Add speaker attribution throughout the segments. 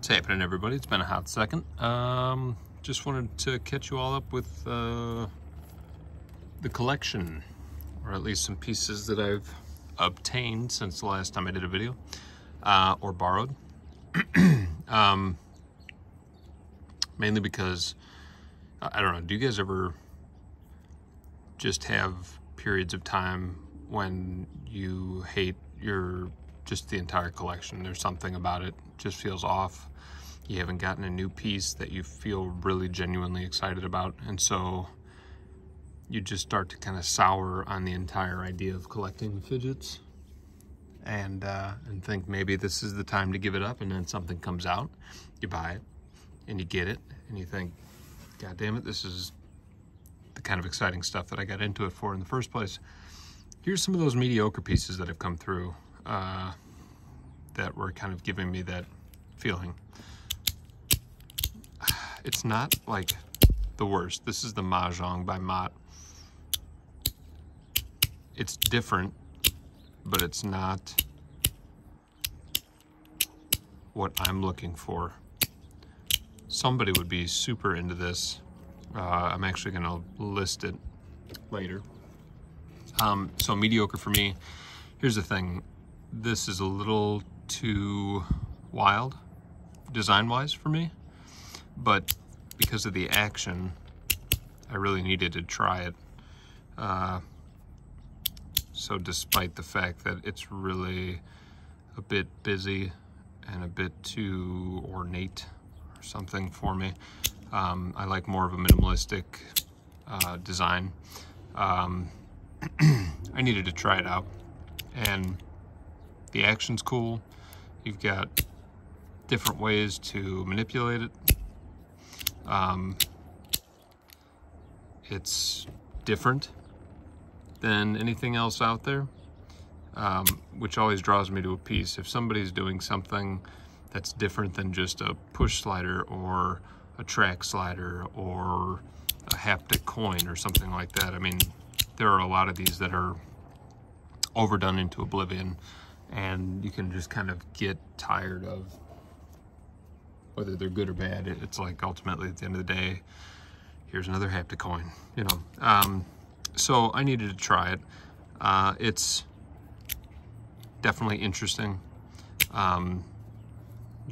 Speaker 1: What's happening, everybody? It's been a hot second. Just wanted to catch you all up with the collection, or at least some pieces that I've obtained since the last time I did a video, or borrowed. Mainly because, I don't know, do you guys ever just have periods of time when you hate just the entire collection? There's something about it just feels off. You haven't gotten a new piece that you feel really genuinely excited about, and so you just start to kind of sour on the entire idea of collecting fidgets, and think maybe this is the time to give it up. And then something comes out, you buy it, and you get it, and you think, God damn it, this is the kind of exciting stuff that I got into it for in the first place. Here's some of those mediocre pieces that have come through that were kind of giving me that feeling. It's not like the worst. This is the Mahjong by Mott. It's different, but it's not what I'm looking for. Somebody would be super into this. I'm actually gonna list it later. So mediocre for me. Here's the thing. This is a little too wild design-wise for me, but because of the action, I really needed to try it. So despite the fact that it's really a bit busy and a bit too ornate or something for me, I like more of a minimalistic design. I needed to try it out, and the action's cool. You've got different ways to manipulate it. It's different than anything else out there, which always draws me to a piece. If somebody's doing something that's different than just a push slider or a track slider or a haptic coin or something like that, I mean, there are a lot of these that are overdone into oblivion, and you can just kind of get tired of whether they're good or bad. It's like, ultimately, at the end of the day, here's another haptic coin, you know. So I needed to try it. It's definitely interesting. You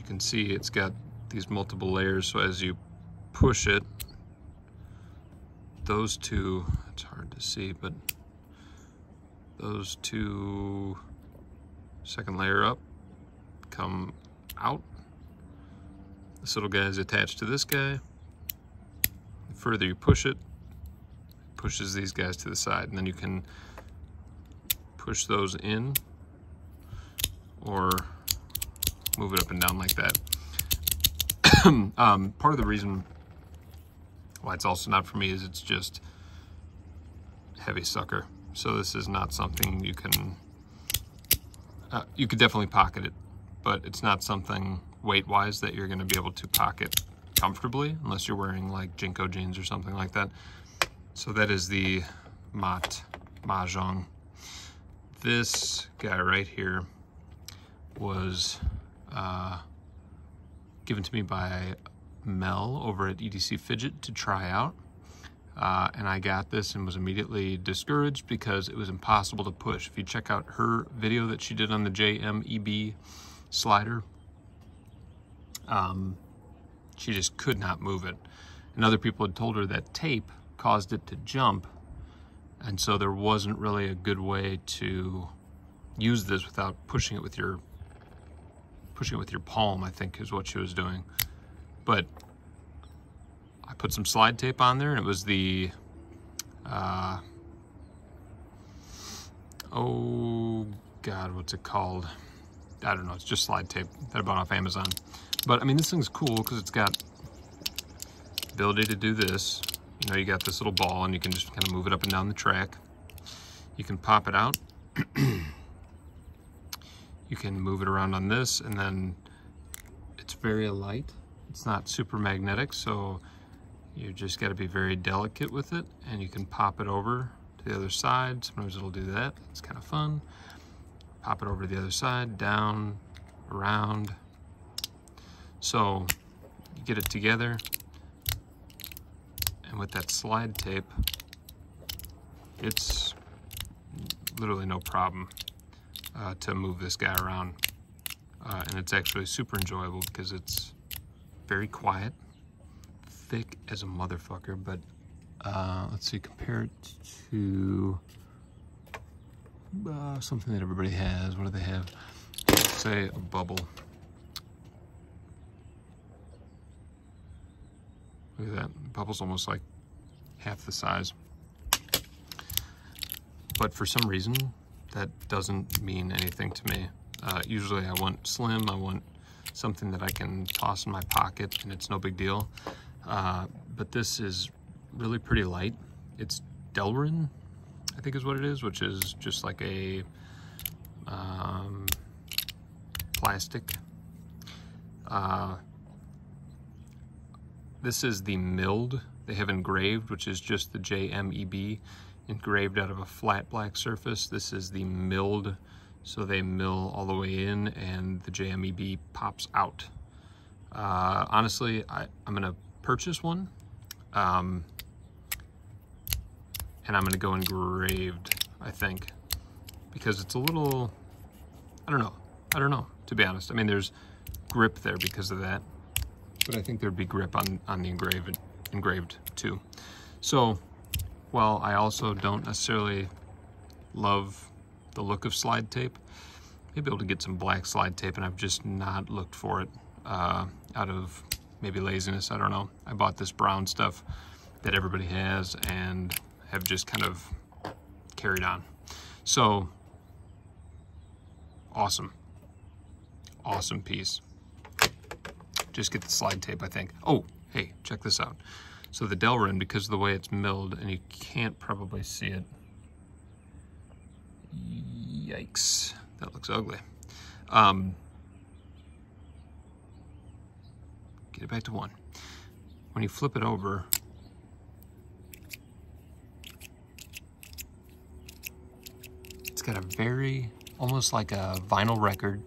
Speaker 1: can see it's got these multiple layers, so as you push it, those two, it's hard to see, but those two, second layer up, come out. This little guy is attached to this guy. The further you push it, pushes these guys to the side, and then you can push those in or move it up and down like that. Part of the reason why it's also not for me is it's just heavy sucker. So this is not something you can, you could definitely pocket it, but it's not something weight-wise that you're gonna be able to pocket comfortably unless you're wearing like Jinko jeans or something like that. So that is the Mott Mahjong. This guy right here was given to me by Mel over at EDC Fidget to try out. And I got this and was immediately discouraged because it was impossible to push. If you check out her video that she did on the JMB Slider, she just could not move it. And other people had told her that tape caused it to jump, and so there wasn't really a good way to use this without pushing it with your palm, I think is what she was doing. But I put some slide tape on there, and it was the oh god, what's it called? I don't know, it's just slide tape that I bought off Amazon. But I mean, this thing's cool because it's got the ability to do this. You know, you got this little ball, and you can just kind of move it up and down the track. You can pop it out. You can move it around on this, and then it's very light. It's not super magnetic, so you just got to be very delicate with it, and you can pop it over to the other side. Sometimes it'll do that. It's kind of fun. Pop it over to the other side, down, around. So you get it together, and with that slide tape, it's literally no problem to move this guy around. And it's actually super enjoyable because it's very quiet, thick as a motherfucker, but let's see, compare it to something that everybody has. What do they have? Let's say a bubble. Look at that. The bubble's almost like half the size. But for some reason, that doesn't mean anything to me. Usually I want slim, I want something that I can toss in my pocket and it's no big deal. But this is really pretty light. It's Delrin, I think is what it is, which is just like a plastic. This is the milled. They have engraved, which is just the JMB engraved out of a flat black surface. This is the milled, so they mill all the way in and the JMB pops out. Honestly, I'm gonna purchase one, and I'm gonna go engraved, I think, because it's a little, I don't know, to be honest. I mean, there's grip there because of that, but I think there'd be grip on the engraved too. So, while I also don't necessarily love the look of slide tape, maybe able to get some black slide tape, and I've just not looked for it out of maybe laziness, I don't know. I bought this brown stuff that everybody has and have just kind of carried on. So, awesome piece. Just get the slide tape, I think. Oh, hey, check this out. So the Delrin, because of the way it's milled, and you can't probably see it. Yikes, that looks ugly. Get it back to 1. When you flip it over, it's got a very, almost like a vinyl record,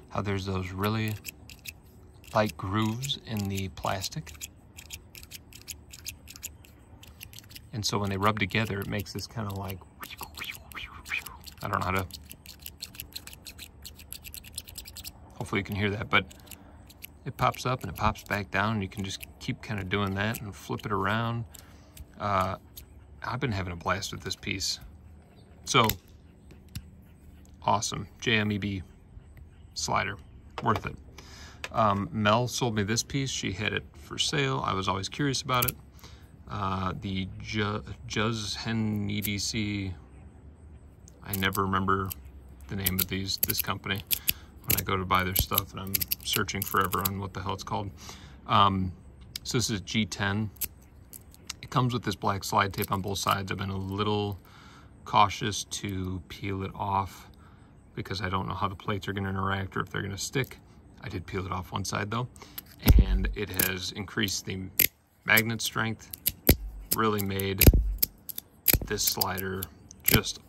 Speaker 1: how there's those really light grooves in the plastic. And so when they rub together, it makes this kind of like, I don't know how to, hopefully you can hear that, but it pops up and it pops back down, and you can just keep kind of doing that and flip it around. I've been having a blast with this piece. So, awesome. JMB Slider, worth it. Mel sold me this piece. She had it for sale. I was always curious about it. The Juhen EDC, I never remember the name of this company when I go to buy their stuff, and I'm searching forever on what the hell it's called. So this is G10. It comes with this black slide tape on both sides. I've been a little cautious to peel it off because I don't know how the plates are going to interact or if they're going to stick. I did peel it off one side though, and it has increased the magnet strength, really made this slider just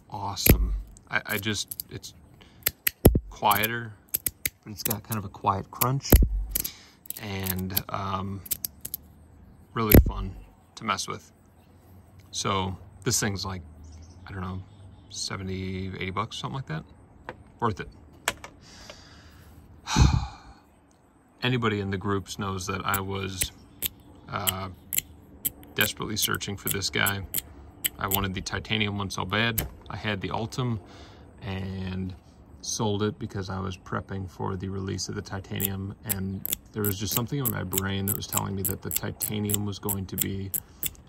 Speaker 1: awesome. It's quieter, but it's got kind of a quiet crunch, and really fun to mess with. So this thing's like, I don't know, 70, 80 bucks, something like that. Worth it. Anybody in the groups knows that I was desperately searching for this guy. I wanted the titanium one so bad. I had the Ultim and sold it because I was prepping for the release of the titanium, and there was just something in my brain that was telling me that the titanium was going to be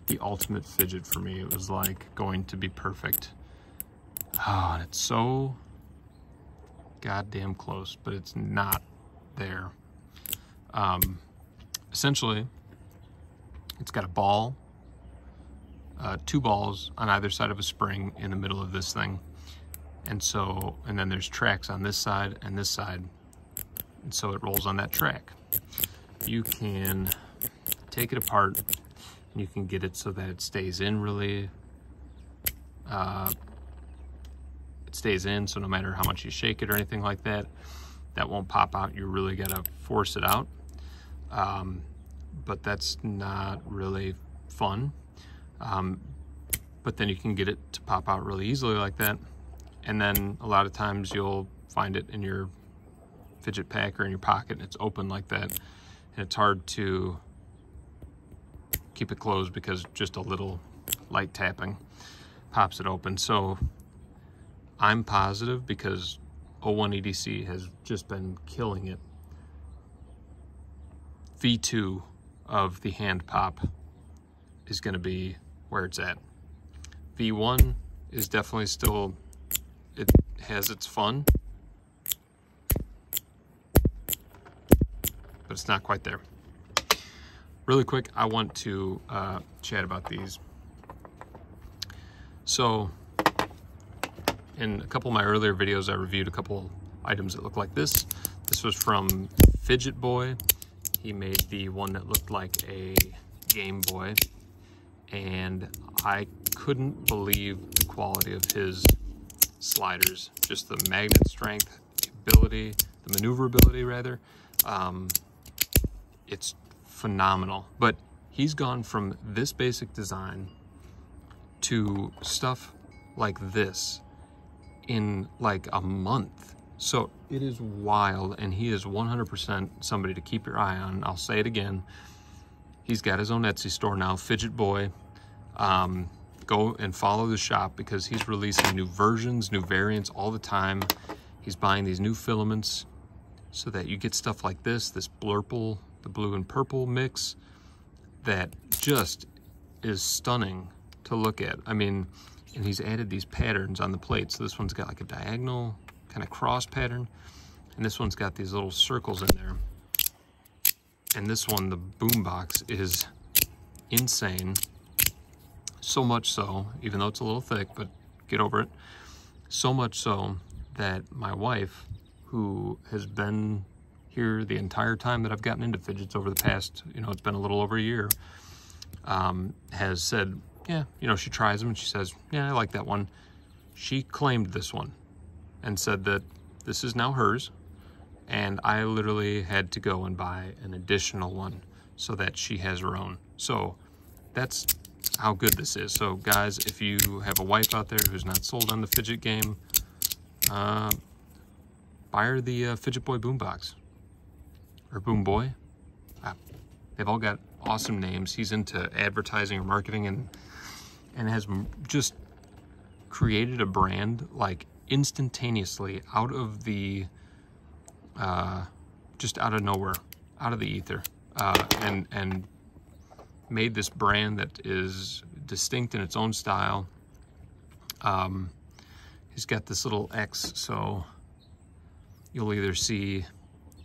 Speaker 1: the ultimate fidget for me. It was like going to be perfect. Oh, and it's so goddamn close, but it's not there. Essentially, it's got a ball, 2 balls on either side of a spring in the middle of this thing. And then there's tracks on this side and this side. And so it rolls on that track. You can take it apart and you can get it so that it stays in really, it stays in, so no matter how much you shake it or anything like that, that won't pop out. You really gotta force it out. But that's not really fun. But then you can get it to pop out really easily like that. And then a lot of times you'll find it in your fidget pack or in your pocket and it's open like that. And it's hard to keep it closed because just a little light tapping pops it open. So I'm positive, because Juhen EDC has just been killing it, V2 of the hand pop is going to be where it's at. V1 is definitely still, it has its fun, but it's not quite there. Really quick, I want to chat about these. So in a couple of my earlier videos, I reviewed a couple items that look like this. This was from Fidget Boy. He made the one that looked like a Game Boy, and I couldn't believe the quality of his sliders. Just the magnet strength, the ability, the maneuverability rather. It's phenomenal. But he's gone from this basic design to stuff like this in like a month. So it is wild, and he is 100% somebody to keep your eye on. I'll say it again. He's got his own Etsy store now, Fidget Boy. Go and follow the shop because he's releasing new versions, new variants all the time. He's buying these new filaments so that you get stuff like this blurple, the blue and purple mix that just is stunning to look at. I mean, and he's added these patterns on the plate. So this one's got like a diagonal kind of cross pattern, and this one's got these little circles in there. And this one, the boombox, is insane. So much so, even though it's a little thick, but get over it. So much so that my wife, who has been here the entire time that I've gotten into fidgets over the past, it's been a little over a year, has said, yeah, she tries them and she says, yeah, I like that one. She claimed this one and said that this is now hers, and I literally had to go and buy an additional one so that she has her own. So that's how good this is. So guys, if you have a wife out there who's not sold on the fidget game, buy her the Fidget Boy boombox, or Boom Boy. They've all got awesome names. He's into advertising or marketing, and has just created a brand like instantaneously out of the just out of nowhere, out of the ether, and made this brand that is distinct in its own style. He's got this little X, so you'll either see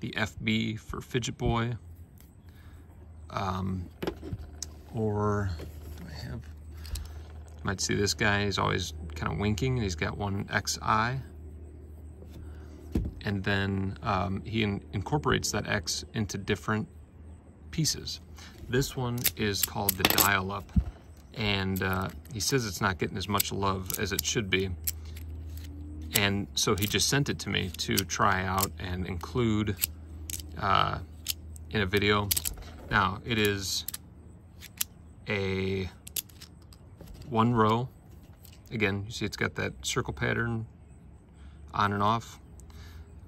Speaker 1: the FB for Fidget Boy, or you might see this guy. He's always kind of winking, and he's got one XI. And then he incorporates that X into different pieces. This one is called the dial-up, and he says it's not getting as much love as it should be. And so he just sent it to me to try out and include in a video. Now, it is a one row. Again, you see it's got that circle pattern on and off,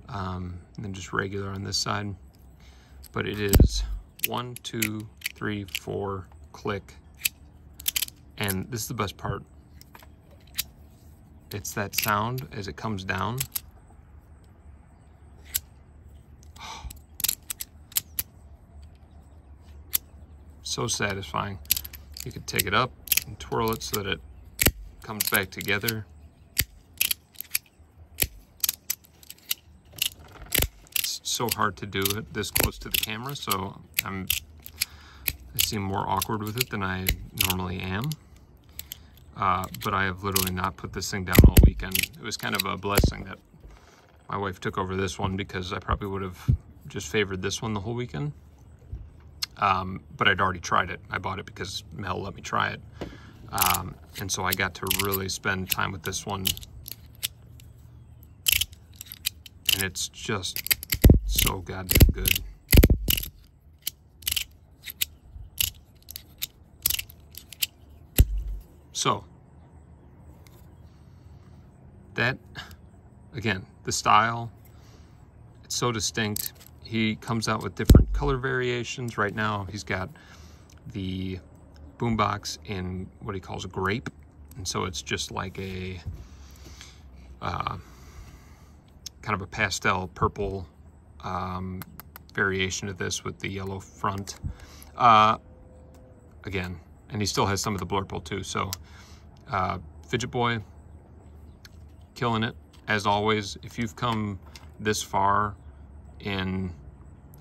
Speaker 1: and then just regular on this side. But it is 1, 2, 3, 4, click. And this is the best part. It's that sound as it comes down. So satisfying. You could take it up and twirl it so that it comes back together. It's so hard to do it this close to the camera, so I seem more awkward with it than I normally am. But I have literally not put this thing down all weekend. It was kind of a blessing that my wife took over this one, because I probably would have just favored this one the whole weekend. But I'd already tried it. I bought it because Mel let me try it. And so I got to really spend time with this one. And it's just So goddamn good. So that, again, the style, it's so distinct. He comes out with different color variations. Right now he's got the boombox in what he calls a grape, and so it's just like a kind of a pastel purple variation of this with the yellow front. Again, and he still has some of the blurple too. So Fidget Boy, killing it as always. If you've come this far in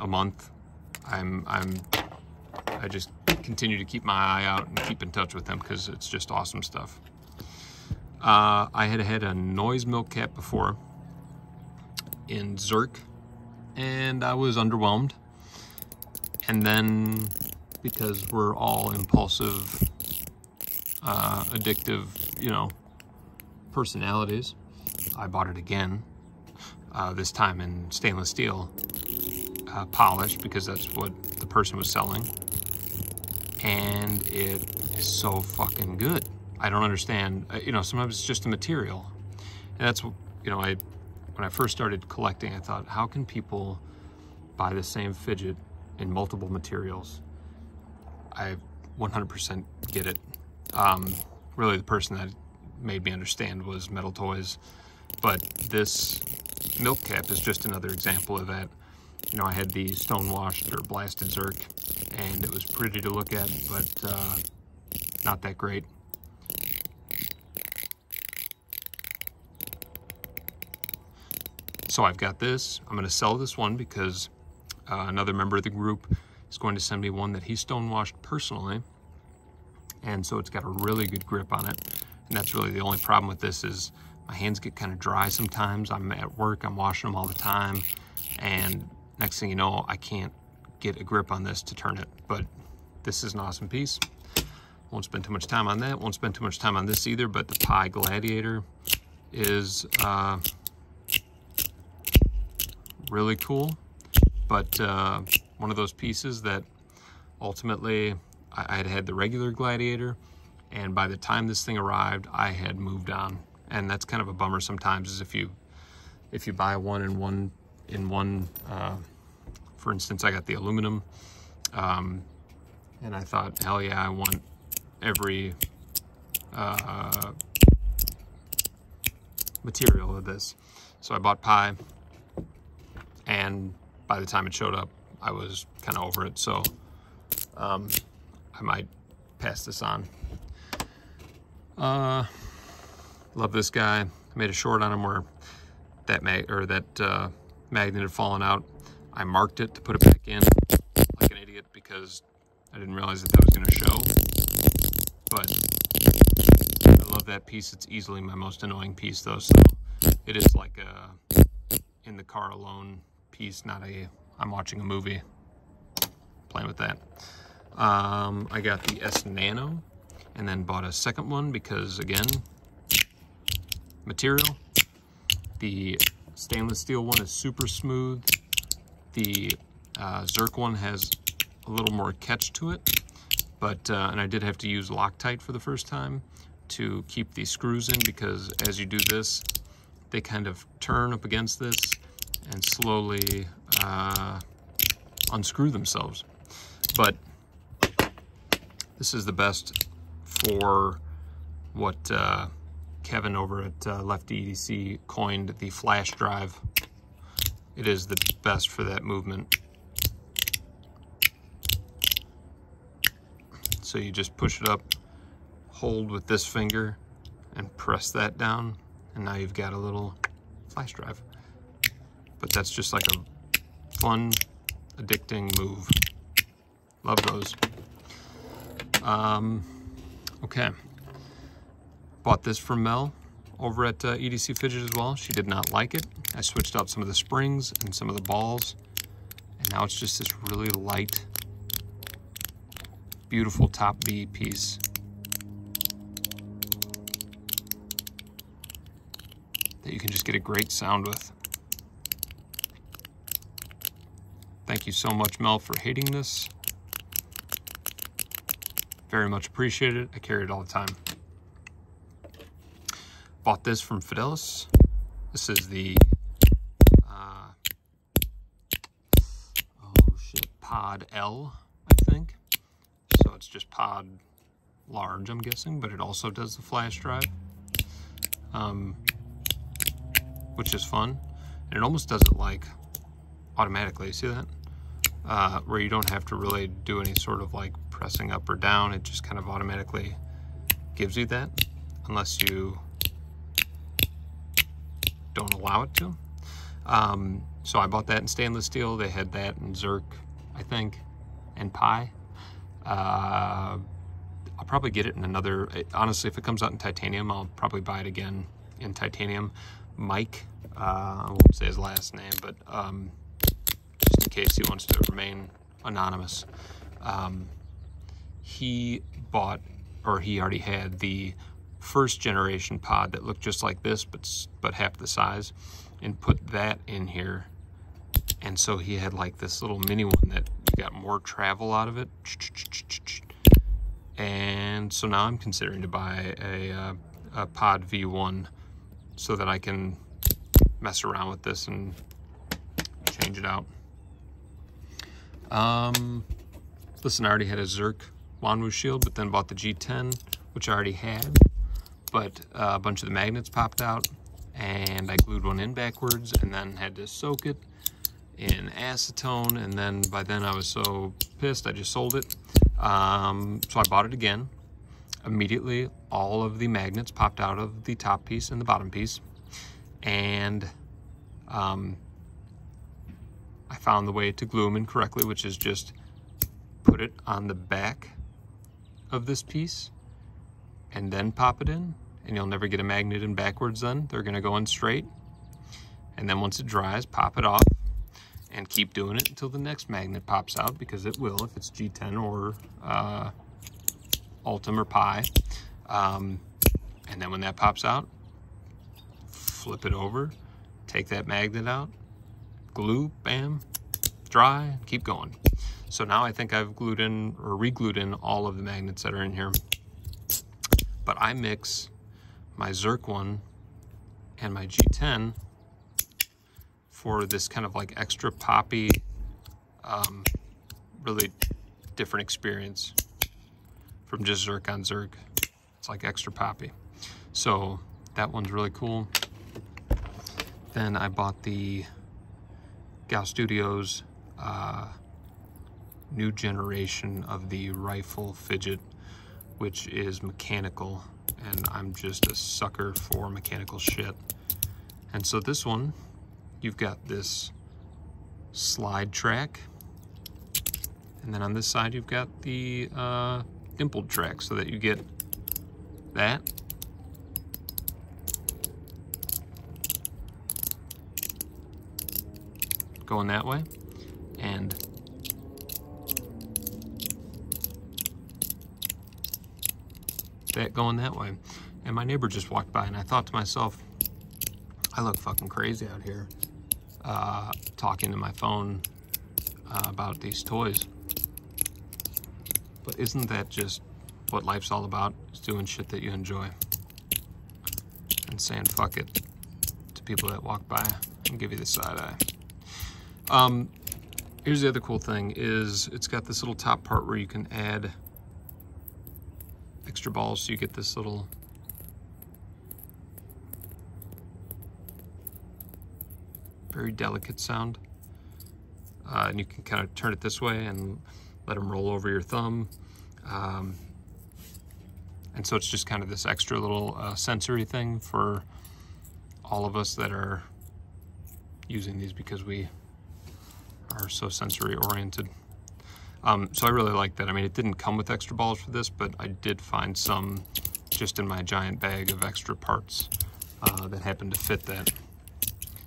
Speaker 1: a month, I just continue to keep my eye out and keep in touch with them because it's just awesome stuff. I had a noise milk cap before in Zerk, and I was underwhelmed. And then, because we're all impulsive, addictive, you know, personalities, I bought it again, this time in stainless steel polish, because that's what the person was selling. And it is so fucking good. I don't understand, you know, sometimes it's just the material. And that's, you know, when I first started collecting, I thought, how can people buy the same fidget in multiple materials? I 100% get it. Really, the person that made me understand was Metal Toys, but this milk cap is just another example of that. You know, I had the stonewashed or blasted Zerk, and it was pretty to look at, but not that great. So I've got this. I'm going to sell this one because another member of the group is going to send me one that he stonewashed personally, and so it's got a really good grip on it. And that's really the only problem with this, is my hands get kind of dry sometimes. I'm at work, I'm washing them all the time, and next thing you know, I can't get a grip on this to turn it. But this is an awesome piece. Won't spend too much time on that. Won't spend too much time on this either, but the Pi Gladiator is really cool. But one of those pieces that ultimately I had the regular Gladiator, and by the time this thing arrived, I had moved on. And that's kind of a bummer sometimes, is if you buy one in one, for instance, I got the aluminum, and I thought, hell yeah, I want every material of this. So I bought Pi, and by the time it showed up, I was kind of over it. So I might pass this on. Love this guy. I made a short on him where that magnet had fallen out. I marked it to put it back in like an idiot because I didn't realize that was going to show. But I love that piece. It's easily my most annoying piece though, so it is like a in the car alone piece, not a I'm watching a movie, playing with that. I got the S Nano and then bought a second one because, again, material. The stainless steel one is super smooth. The Zerk one has a little more catch to it, but and I did have to use Loctite for the first time to keep the screws in, because as you do this, they kind of turn up against this and slowly unscrew themselves. But this is the best for what Kevin over at Lefty EDC coined the flash drive. It is the best for that movement. So you just push it up, hold with this finger, and press that down, and now you've got a little flash drive. But that's just like a fun, addicting move. Love those. Okay. Bought this from Mel over at EDC Fidget as well. She did not like it. I switched out some of the springs and some of the balls, and now it's just this really light, beautiful top B piece that you can just get a great sound with. Thank you so much, Mel, for hating this. Very much appreciated. I carry it all the time. Bought this from Fidelis. This is the Pod L, I think. So it's just Pod large, I'm guessing, but it also does the flash drive, which is fun. And it almost does it like automatically. See that? Where you don't have to really do any sort of like pressing up or down. It just kind of automatically gives you that, unless you don't allow it to. So I bought that in stainless steel. They had that in Zerk, I think, and Pi. I'll probably get it in another, honestly, if it comes out in titanium, I'll probably buy it again in titanium. Mike, I won't say his last name, but just in case he wants to remain anonymous, he bought, or he already had the first generation pod that looked just like this, but half the size, and put that in here. And so he had like this little mini one that got more travel out of it. And so now I'm considering to buy a Pod V1 so that I can mess around with this and change it out. Listen, I already had a Zerk Wanwu shield, but then bought the G10, which I already had, but a bunch of the magnets popped out, and I glued one in backwards and then had to soak it in acetone, and then by then I was so pissed I just sold it. So I bought it again. Immediately all of the magnets popped out of the top piece and the bottom piece, and I found the way to glue them in correctly, which is just put it on the back of this piece and then pop it in, and you'll never get a magnet in backwards then. They're gonna go in straight. And then once it dries, pop it off and keep doing it until the next magnet pops out, because it will if it's G10 or Ultim or Pi. And then when that pops out, flip it over, take that magnet out, glue, bam, dry, keep going. So now I think I've glued in or re-glued in all of the magnets that are in here. But I mix my Zerk one and my G10 for this kind of like extra poppy, really different experience from just Zerk on Zerk. It's like extra poppy. So that one's really cool. Then I bought the Gal Studios new generation of the rifle fidget, which is mechanical, and I'm just a sucker for mechanical shit. And so this one, you've got this slide track, and then on this side you've got the dimpled track, so that you get that. Going that way, and that going that way. And my neighbor just walked by, and I thought to myself, I look fucking crazy out here talking to my phone about these toys. But isn't that just what life's all about? Is doing shit that you enjoy and saying fuck it to people that walk by and give you the side eye. Here's the other cool thing, is it's got this little top part where you can add extra balls, so you get this little very delicate sound, and you can kind of turn it this way and let them roll over your thumb, and so it's just kind of this extra little sensory thing for all of us that are using these, because we are so sensory oriented. So I really like that. I mean, it didn't come with extra balls for this, but I did find some just in my giant bag of extra parts that happened to fit that.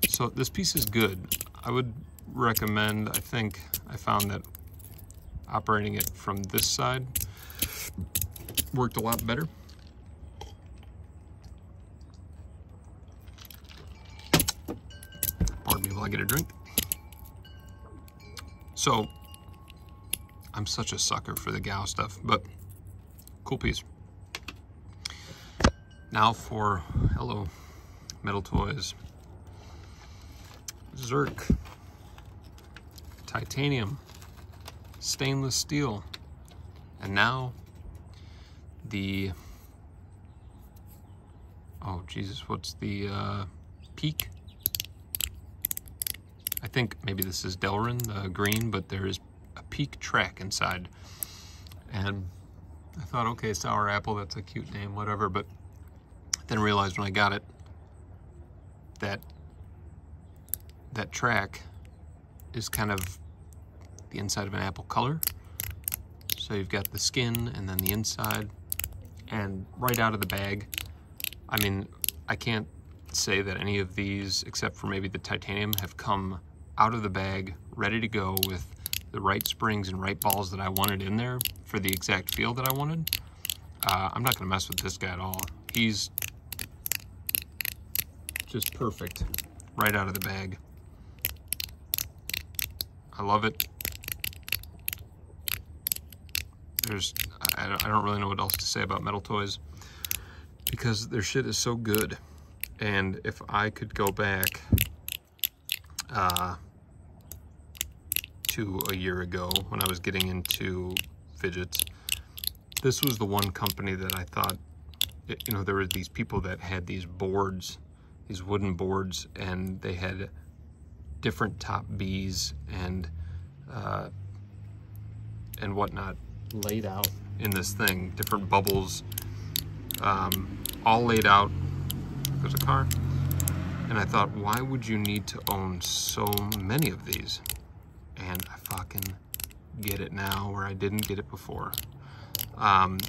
Speaker 1: So this piece is good. I would recommend, I think I found that operating it from this side worked a lot better. Pardon me while I get a drink. So I'm such a sucker for the Gal stuff, but cool piece. Now for, hello, metal toys. Zerk, titanium, stainless steel, and now the, oh Jesus, what's the Peak? I think maybe this is Delrin, the green, but there is a Peak track inside. And I thought, okay, Sour Apple, that's a cute name, whatever, but then realized when I got it that that track is kind of the inside of an apple color. So you've got the skin and then the inside, and right out of the bag, I mean, I can't say that any of these, except for maybe the titanium, have come out of the bag ready to go with the right springs and right balls that I wanted in there for the exact feel that I wanted. I'm not gonna mess with this guy at all. He's just perfect right out of the bag. I love it. I don't really know what else to say about metal toys because their shit is so good. And if I could go back to a year ago when I was getting into fidgets, this was the one company that I thought, you know, there were these people that had these boards, these wooden boards, and they had different top Bs and whatnot laid out in this thing, different bubbles, all laid out. There's a car. And I thought, why would you need to own so many of these? And I fucking get it now where I didn't get it before. And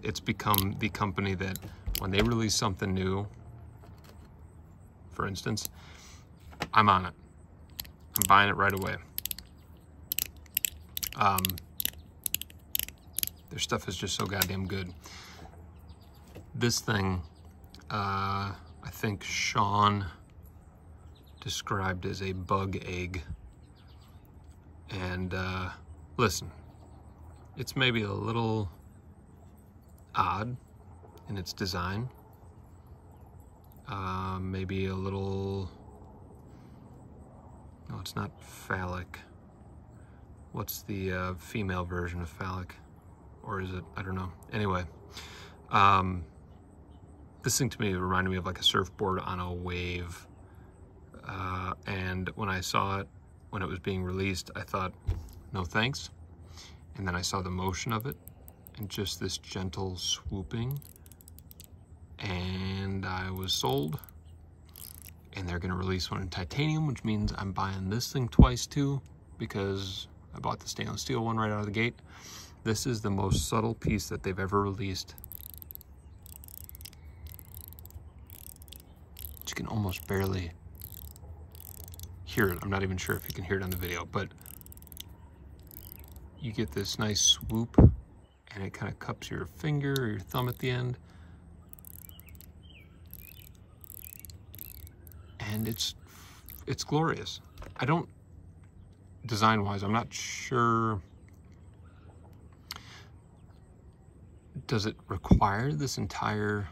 Speaker 1: it's become the company that when they release something new, for instance, I'm on it. I'm buying it right away. Their stuff is just so goddamn good. This thing, I think Sean described as a bug egg. And listen, it's maybe a little odd in its design. Maybe a little, no, it's not phallic. What's the female version of phallic? Or is it, I don't know. Anyway, this thing to me reminded me of like a surfboard on a wave. And when I saw it, when it was being released, I thought, no thanks. And then I saw the motion of it and just this gentle swooping, and I was sold. And they're gonna release one in titanium, which means I'm buying this thing twice too, because I bought the stainless steel one right out of the gate. This is the most subtle piece that they've ever released. You can almost barely hear it. I'm not even sure if you can hear it on the video, but you get this nice swoop and it kind of cups your finger or your thumb at the end. And it's glorious. I don't, design-wise, I'm not sure, does it require this entire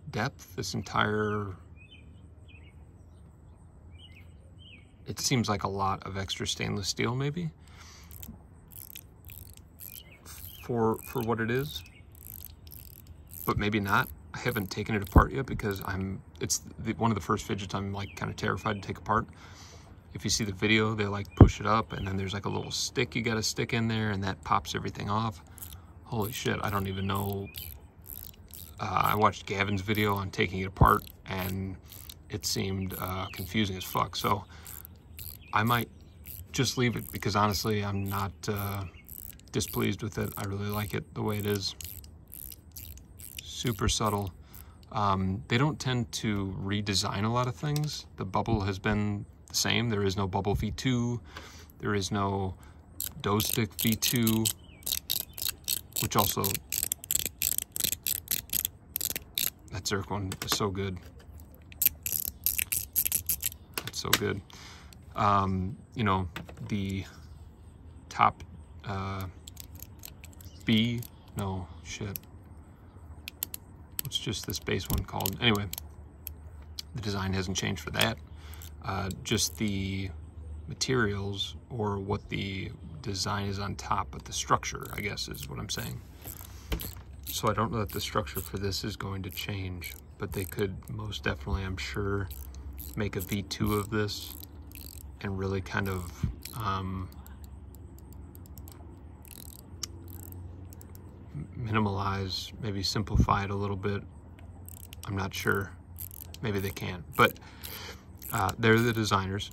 Speaker 1: depth, this entire, it seems like a lot of extra stainless steel maybe for what it is, but maybe not. I haven't taken it apart yet because it's one of the first fidgets I'm like kind of terrified to take apart. If you see the video, they like push it up and then there's like a little stick you gotta stick in there and that pops everything off. Holy shit, I don't even know. I watched Gavin's video on taking it apart and it seemed confusing as fuck. So I might just leave it because honestly, I'm not displeased with it. I really like it the way it is. Super subtle. They don't tend to redesign a lot of things. The bubble has been the same. There is no bubble V2. There is no dough stick V2, which also, that Zerk one is so good. It's so good. You know, the top B, no, shit. What's just this base one called? Anyway, the design hasn't changed for that. Just the materials, or what the design is on top, but the structure, I guess, is what I'm saying. So I don't know that the structure for this is going to change, but they could most definitely, I'm sure, make a V2 of this and really kind of minimalize, maybe simplify it a little bit. I'm not sure. Maybe they can, but they're the designers,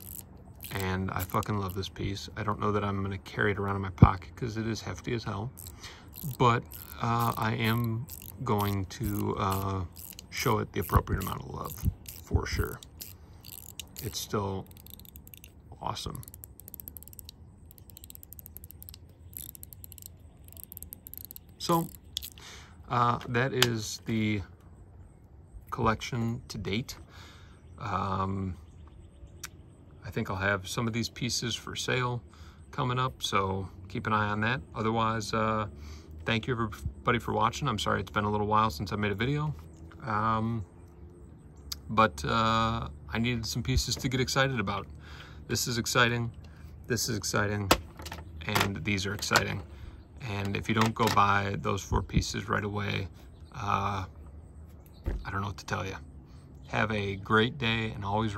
Speaker 1: and I fucking love this piece. I don't know that I'm gonna carry it around in my pocket because it is hefty as hell, but I am going to show it the appropriate amount of love, for sure. It's still awesome. So that is the collection to date. I think I'll have some of these pieces for sale coming up, so keep an eye on that. Otherwise, thank you everybody for watching. I'm sorry it's been a little while since I made a video, but I needed some pieces to get excited about. This is exciting, and these are exciting. And if you don't go buy those 4 pieces right away, I don't know what to tell you. Have a great day, and always